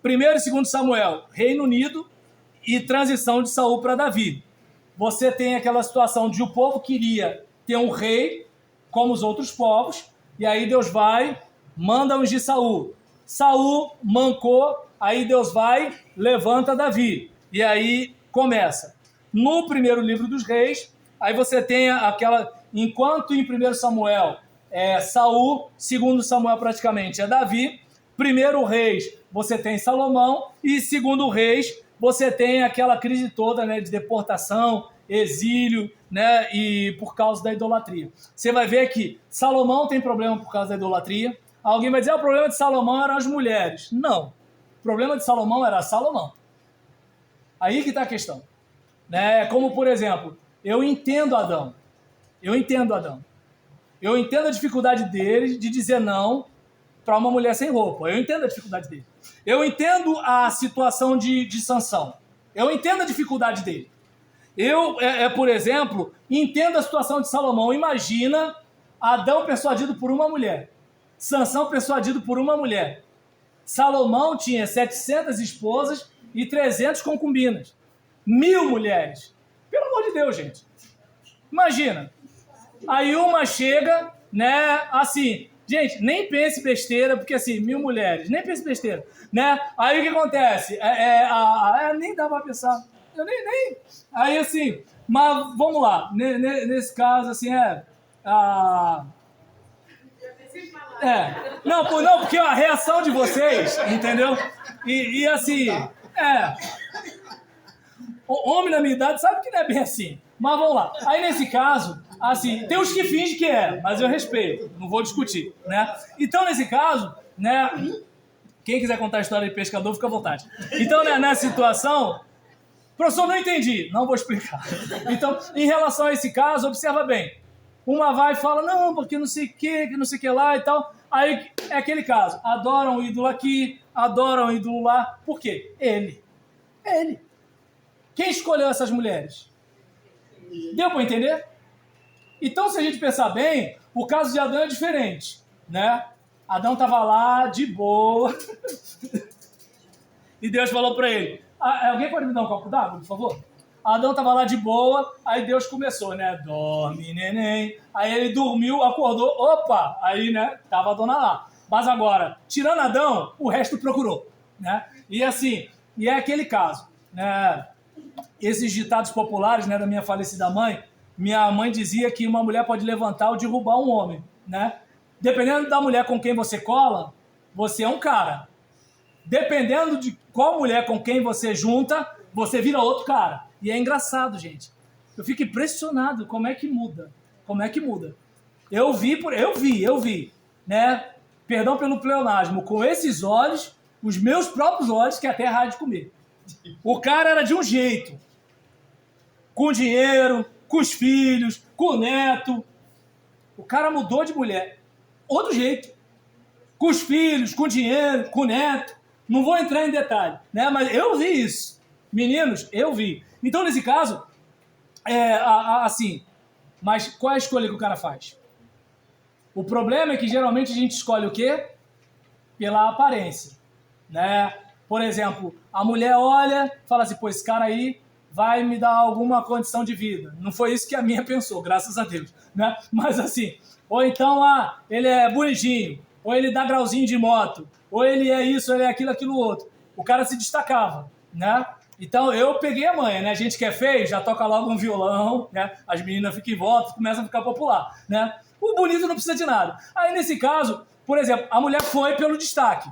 Primeiro e segundo Samuel, Reino Unido e transição de Saul para Davi. Você tem aquela situação de o povo queria ter um rei como os outros povos, e aí Deus vai, manda ungir Saul. Saul mancou, aí Deus vai, levanta Davi. E aí começa. No primeiro livro dos reis, aí você tem aquela... Enquanto em 1 Samuel é Saul, segundo Samuel praticamente é Davi, primeiro reis você tem Salomão, e segundo reis você tem aquela crise toda, né, de deportação, exílio, né, e por causa da idolatria. Você vai ver que Salomão tem problema por causa da idolatria. Alguém vai dizer, o problema de Salomão eram as mulheres. Não. O problema de Salomão era Salomão. Aí que está a questão. Né? Como, por exemplo, eu entendo Adão. Eu entendo a dificuldade dele de dizer não para uma mulher sem roupa. Eu entendo a dificuldade dele. Eu entendo a situação de Sansão. Eu entendo a dificuldade dele. Eu, por exemplo, entendo a situação de Salomão. Imagina Adão persuadido por uma mulher. Sansão persuadido por uma mulher. Salomão tinha 700 esposas e 300 concubinas. 1000 mulheres. Pelo amor de Deus, gente. Imagina. Aí uma chega, né, assim... Gente, nem pense besteira, porque assim, 1000 mulheres, nem pense besteira, né? Aí o que acontece? Nem dá pra pensar. Eu nem... Aí assim, mas vamos lá. Nesse caso, assim, Não, porque a reação de vocês, entendeu? E assim, o homem da minha idade sabe que não é bem assim. Mas vamos lá. Aí nesse caso, assim, tem os que fingem que é, mas eu respeito, não vou discutir, né? Então nesse caso, né, quem quiser contar a história de pescador, fica à vontade. Então, né, nessa situação, professor, não entendi, não vou explicar. Então, em relação a esse caso, observa bem. Uma vai e fala, não, porque não sei o que não sei o que lá e tal. Aí é aquele caso, adoram o ídolo aqui, adoram o ídolo lá. Por quê? Ele. Quem escolheu essas mulheres? Deu para entender? Então, se a gente pensar bem, o caso de Adão é diferente, né? Adão estava lá, de boa, e Deus falou para ele, alguém pode me dar um copo d'água, por favor? Adão estava lá de boa, aí Deus começou, né? Dorme, neném. Aí ele dormiu, acordou, opa! Aí, né, tava a dona lá. Mas agora, tirando Adão, o resto procurou, né? E assim, e é aquele caso, né? Esses ditados populares, né, da minha falecida mãe, minha mãe dizia que uma mulher pode levantar ou derrubar um homem, né? Dependendo da mulher com quem você cola, você é um cara. Dependendo de qual mulher com quem você junta, você vira outro cara. E é engraçado, gente. Eu fico impressionado como é que muda. Eu vi, né? Perdão pelo pleonasmo, com esses olhos, os meus próprios olhos, que até é raro de comer. O cara era de um jeito. Com dinheiro, com os filhos, com o neto. O cara mudou de mulher. Outro jeito. Com os filhos, com dinheiro, com o neto. Não vou entrar em detalhe, né? Mas eu vi isso. Meninos, eu vi. Então, nesse caso, assim, mas qual é a escolha que o cara faz? O problema é que geralmente a gente escolhe o quê? Pela aparência, né? Por exemplo, a mulher olha, fala assim, pô, esse cara aí vai me dar alguma condição de vida. Não foi isso que a minha pensou, graças a Deus, né? Mas assim, ou então, ele é bonitinho, ou ele dá grauzinho de moto, ou ele é isso, ele é aquilo outro. O cara se destacava, né? Então eu peguei a manha, né? A gente que é feio já toca logo um violão, né? As meninas ficam em volta, começam a ficar popular, né? O bonito não precisa de nada. Aí nesse caso, por exemplo, a mulher foi pelo destaque.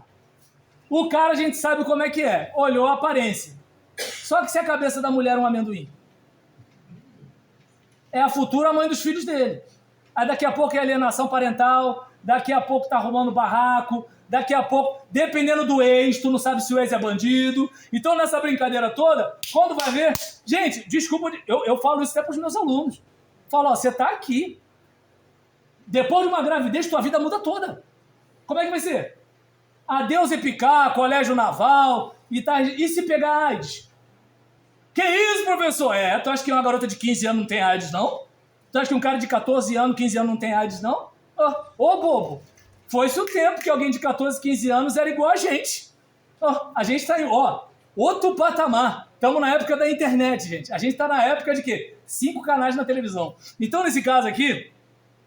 O cara a gente sabe como é que é, olhou a aparência. Só que se a cabeça da mulher é um amendoim, é a futura mãe dos filhos dele. Aí daqui a pouco é alienação parental, daqui a pouco tá arrumando barraco, daqui a pouco, dependendo do ex, tu não sabe se o ex é bandido. Então, nessa brincadeira toda, quando vai ver... Gente, desculpa, eu falo isso até pros meus alunos. Falo, você tá aqui. Depois de uma gravidez, tua vida muda toda. Como é que vai ser? Adeus EPICAR, colégio naval, e se pegar AIDS? Que isso, professor? Tu acha que uma garota de 15 anos não tem AIDS, não? Tu acha que um cara de 14 anos, 15 anos não tem AIDS, não? Ô, bobo! Foi-se o tempo que alguém de 14, 15 anos era igual a gente. A gente está em outro patamar. Estamos na época da internet, gente. A gente está na época de quê? 5 canais na televisão. Então, nesse caso aqui,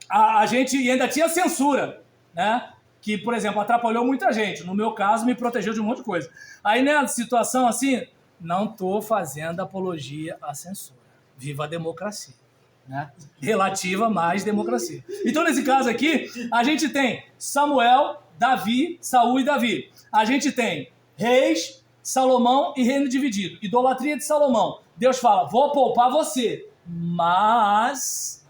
a gente ainda tinha censura, né? Que, por exemplo, atrapalhou muita gente. No meu caso, me protegeu de um monte de coisa. Aí, né, situação assim, não estou fazendo apologia à censura. Viva a democracia, né? Relativa mais democracia. Então, nesse caso aqui, a gente tem Samuel, Davi, Saul e Davi. A gente tem reis, Salomão e reino dividido. Idolatria de Salomão. Deus fala, vou poupar você, mas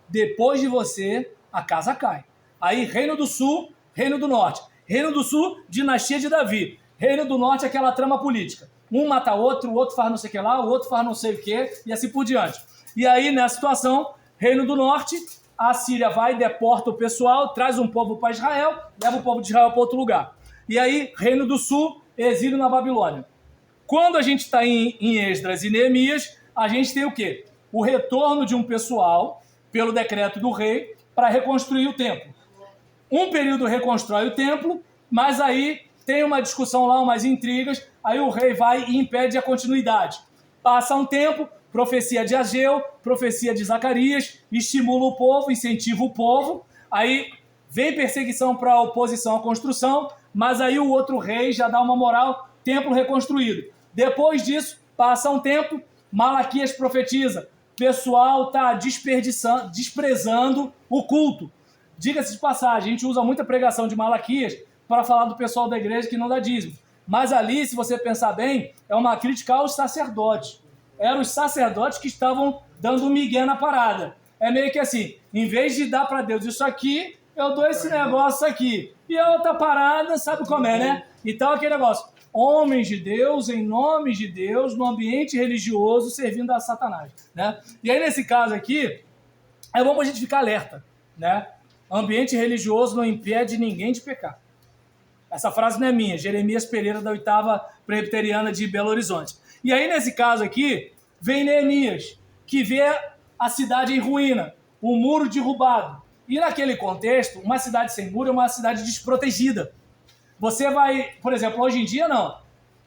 depois de você, a casa cai. Aí, reino do sul, reino do norte. Reino do sul, dinastia de Davi. Reino do norte, aquela trama política. Um mata outro, o outro faz não sei o que lá, o outro faz não sei o que, e assim por diante. E aí, nessa situação, reino do norte, a Síria vai, deporta o pessoal, traz um povo para Israel, leva o povo de Israel para outro lugar. E aí, reino do sul, exílio na Babilônia. Quando a gente está em Esdras e Neemias, a gente tem o quê? O retorno de um pessoal, pelo decreto do rei, para reconstruir o templo. Um período reconstrói o templo, mas aí tem uma discussão lá, umas intrigas, aí o rei vai e impede a continuidade. Passa um tempo, profecia de Ageu, profecia de Zacarias, estimula o povo, incentiva o povo, aí vem perseguição para a oposição à construção, mas aí o outro rei já dá uma moral, templo reconstruído. Depois disso, passa um tempo, Malaquias profetiza, pessoal está desprezando o culto. Diga-se de passagem, a gente usa muita pregação de Malaquias para falar do pessoal da igreja que não dá dízimo. Mas ali, se você pensar bem, é uma crítica aos sacerdotes. Eram os sacerdotes que estavam dando um migué na parada. É meio que assim, em vez de dar para Deus isso aqui, eu dou esse negócio aqui. E a outra parada, sabe como é, né? Então, aquele negócio, homens de Deus, em nome de Deus, no ambiente religioso, servindo a Satanás, né? E aí, nesse caso aqui, é bom a gente ficar alerta, né? Ambiente religioso não impede ninguém de pecar. Essa frase não é minha, Jeremias Pereira, da 8ª Presbiteriana de Belo Horizonte. E aí, nesse caso aqui, vem Neemias, que vê a cidade em ruína, o muro derrubado. E naquele contexto, uma cidade sem muro é uma cidade desprotegida. Você vai, por exemplo, hoje em dia não.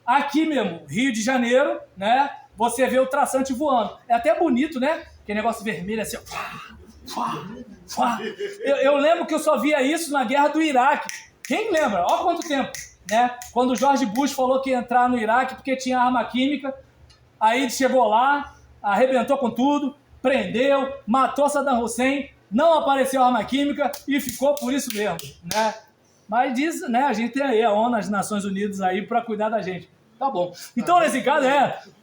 Aqui mesmo, Rio de Janeiro, né? Você vê o traçante voando. É até bonito, né? Aquele negócio vermelho assim, Eu lembro que eu só via isso na guerra do Iraque. Quem lembra? Olha quanto tempo, né? Quando o George Bush falou que ia entrar no Iraque porque tinha arma química, aí chegou lá, arrebentou com tudo, prendeu, matou Saddam Hussein, não apareceu arma química e ficou por isso mesmo, né? Mas diz, né? A gente tem aí a ONU, as Nações Unidas aí para cuidar da gente. Tá bom. Então, nesse caso,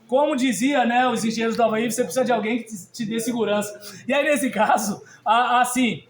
como dizia, né, os engenheiros do Havaí, você precisa de alguém que te dê segurança. E aí, nesse caso, assim,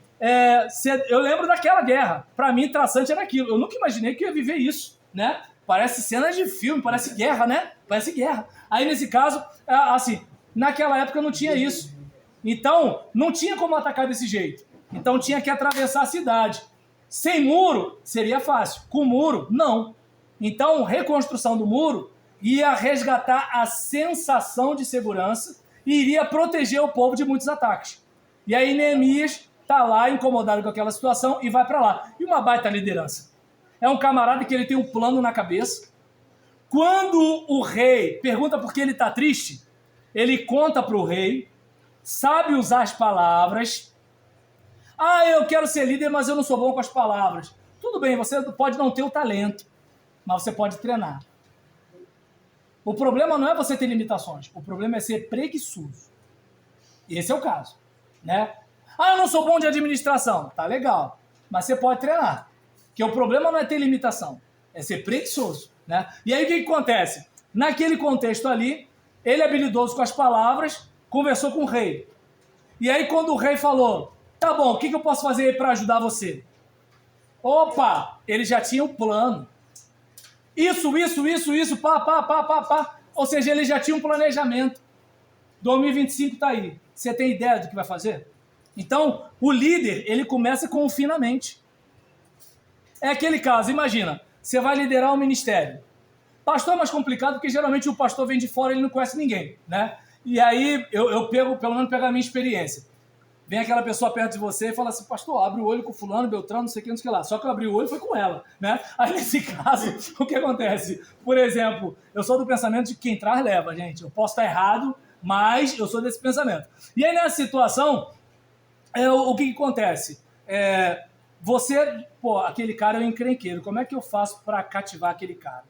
eu lembro daquela guerra. Para mim, traçante era aquilo. Eu nunca imaginei que eu ia viver isso, né? Parece cena de filme, parece guerra, né? Parece guerra. Aí, nesse caso, assim, naquela época não tinha isso. Então, não tinha como atacar desse jeito. Então, tinha que atravessar a cidade. Sem muro, seria fácil. Com muro, não. Então, reconstrução do muro ia resgatar a sensação de segurança e iria proteger o povo de muitos ataques. E aí Neemias está lá incomodado com aquela situação e vai para lá. E uma baita liderança. É um camarada que ele tem um plano na cabeça. Quando o rei pergunta por que ele está triste, ele conta para o rei, sabe usar as palavras. Eu quero ser líder, mas eu não sou bom com as palavras. Tudo bem, você pode não ter o talento, mas você pode treinar. O problema não é você ter limitações, o problema é ser preguiçoso. Esse é o caso, né? Eu não sou bom de administração. Tá legal, mas você pode treinar. Porque o problema não é ter limitação, é ser preguiçoso, né? E aí o que acontece? Naquele contexto ali, ele é habilidoso com as palavras, conversou com o rei. E aí quando o rei falou, tá bom, o que eu posso fazer para ajudar você? Opa, ele já tinha um plano. Isso, pá. Ou seja, ele já tinha um planejamento. 2025 tá aí. Você tem ideia do que vai fazer? Então, o líder, ele começa com o fim na mente. É aquele caso, imagina, você vai liderar um ministério. Pastor é mais complicado porque geralmente o pastor vem de fora e ele não conhece ninguém, né? E aí, eu pego, pelo menos pego a minha experiência. vem aquela pessoa perto de você e fala assim, pastor, abre o olho com fulano, Beltrano, não sei o que, não sei o que lá. Só que eu abri o olho e foi com ela, né? Aí, nesse caso, o que acontece? Por exemplo, eu sou do pensamento de que quem traz leva, gente. Eu posso estar errado, mas eu sou desse pensamento. E aí, nessa situação, o que acontece? Você, pô, aquele cara é um encrenqueiro. Como é que eu faço para cativar aquele cara?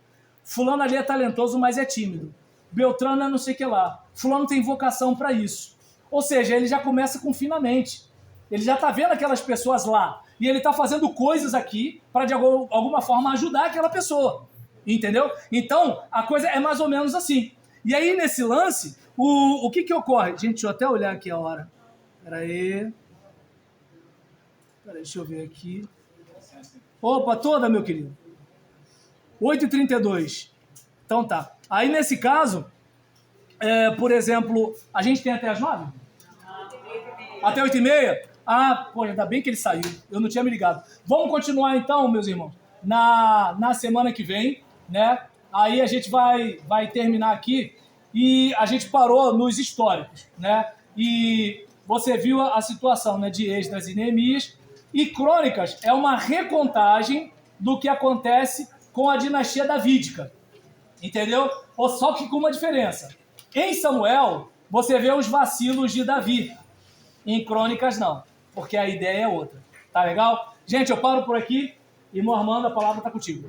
Fulano ali é talentoso, mas é tímido. Beltrano é não sei o que lá. Fulano tem vocação para isso. Ou seja, ele já começa com finamente. Ele já está vendo aquelas pessoas lá. E ele está fazendo coisas aqui para, de alguma forma, ajudar aquela pessoa. Entendeu? Então, a coisa é mais ou menos assim. E aí, nesse lance, o que ocorre? Gente, deixa eu até olhar aqui a hora. Peraí, deixa eu ver aqui. Opa, toda, meu querido. 8h32. Então tá. Aí, nesse caso, por exemplo, a gente tem até as 9? Até 8h30? Ah, pô, ainda bem que ele saiu. Eu não tinha me ligado. Vamos continuar então, meus irmãos, na semana que vem, né? Aí a gente vai terminar aqui e a gente parou nos históricos, né? E você viu a situação, né, de Esdras e Neemias. E Crônicas é uma recontagem do que acontece com a dinastia davídica. Entendeu? Só que com uma diferença. Em Samuel, você vê os vacilos de Davi. Em Crônicas, não. Porque a ideia é outra. Tá legal? Gente, eu paro por aqui. Irmão Armando, a palavra está contigo.